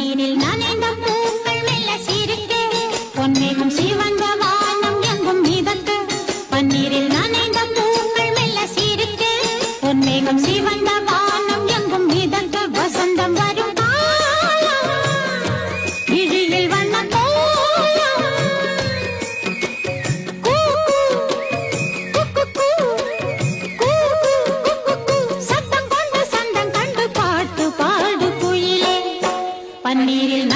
பன்னீரில் நனைந்த பூக்கள் மெல்ல சிரிக்க பொன்னேகம் சிவந்த வானம் எங்கும் மிதக்க பன்னீரில் நனைந்த பூக்கள் மெல்ல சிரிக்க பொன்னேகம் சிவந்த வானம் எங்கும் மிதக்க வசந்தம் வரும் காலம் விழியில் வண்ண கோலம் சத்தம் கொண்டு சந்தம் கண்டு பாட்டு பாடு குயிலே பன்னீரில்